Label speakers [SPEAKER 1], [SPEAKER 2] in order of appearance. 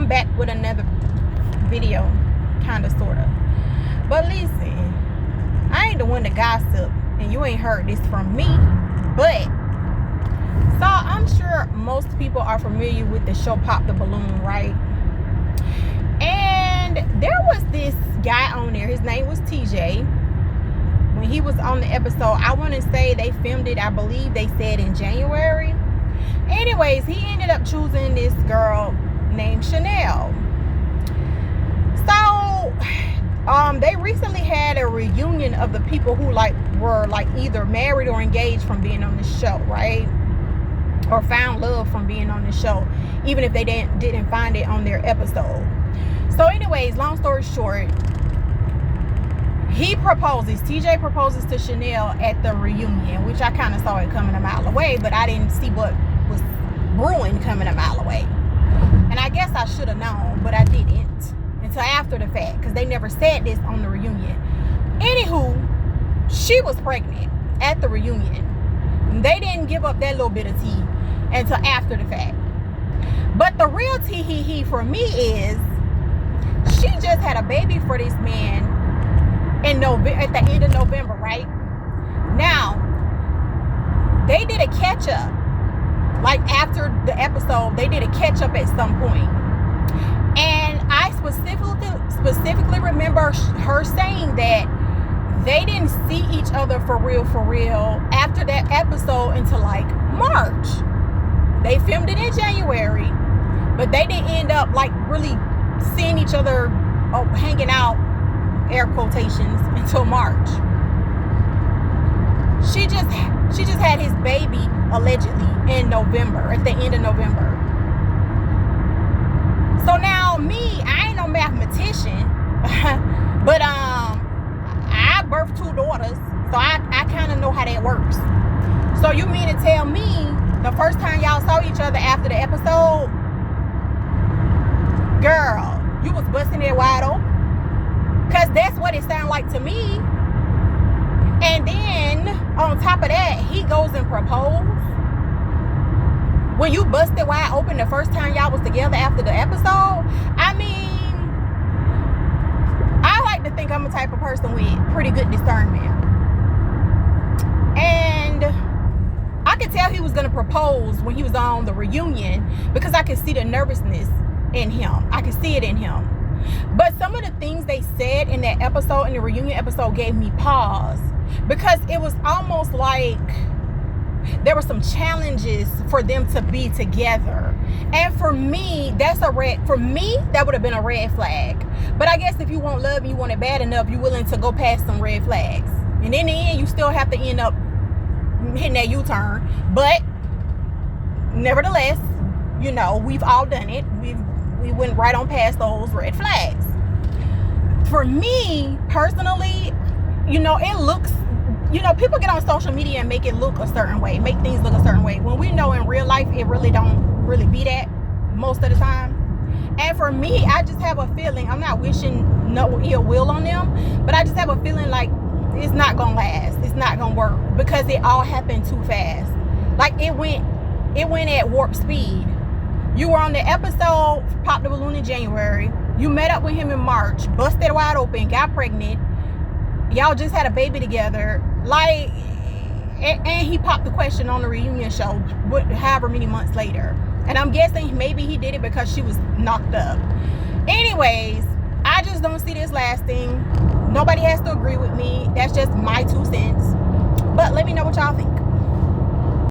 [SPEAKER 1] I'm back with another video, kind of, sort of. But listen, I ain't the one to gossip, and you ain't heard this from me. But so I'm sure most people are familiar with the show Pop the Balloon, right? And there was this guy on there. His name was TJ. When he was on the episode, I want to say they filmed it, I believe they said in January. Anyways, he ended up choosing this girl named Chanel. So they recently had a reunion of the people who were either married or engaged from being on the show, right? Or found love from being on the show, even if they didn't find it on their episode. So anyways, long story short, TJ proposes to Chanel at the reunion, which I kind of saw it coming a mile away, but I didn't see what was brewing coming a mile away. And I guess I should have known, but I didn't until after the fact, because they never said this on the reunion. Anywho, she was pregnant at the reunion. They didn't give up that little bit of tea until after the fact. But the real tea for me is she just had a baby for this man at the end of November, right? Now, they did a catch up. Like after the episode, they did a catch up at some point. And I specifically remember her saying that they didn't see each other for real after that episode until like March. They filmed it in January, but they didn't end up like really seeing each other hanging out, air quotations, until March. She just had his baby allegedly in November, at the end of November. So now I ain't no mathematician, but I birthed 2 daughters, so I kind of know how that works. So you mean to tell me the first time y'all saw each other after the episode, girl, you was busting it wide open? Because that's what it sounded like to me. And then on top of that, he goes and proposed. When you busted wide open the first time y'all was together after the episode, I mean, I like to think I'm a type of person with pretty good discernment. And I could tell he was going to propose when he was on the reunion because I could see the nervousness in him. I could see it in him. But some of the things they said in that episode, in the reunion episode, gave me pause. Because it was almost like there were some challenges for them to be together. And for me, that would have been a red flag. But I guess if you want love and you want it bad enough, you're willing to go past some red flags. And in the end, you still have to end up hitting that U-turn. But nevertheless, we've all done it. We went right on past those red flags. For me, personally, it looks, people get on social media and make it look a certain way, make things look a certain way. When we know in real life, it really don't really be that most of the time. And for me, I just have a feeling, I'm not wishing no ill will on them, but I just have a feeling like it's not going to last. It's not going to work because it all happened too fast. Like it went at warp speed. You were on the episode Pop the Balloon in January. You met up with him in March, busted wide open, got pregnant. Y'all just had a baby together. And he popped the question on the reunion show, however many months later. And I'm guessing maybe he did it because she was knocked up. Anyways, I just don't see this lasting. Nobody has to agree with me. That's just my 2 cents. But let me know what y'all think.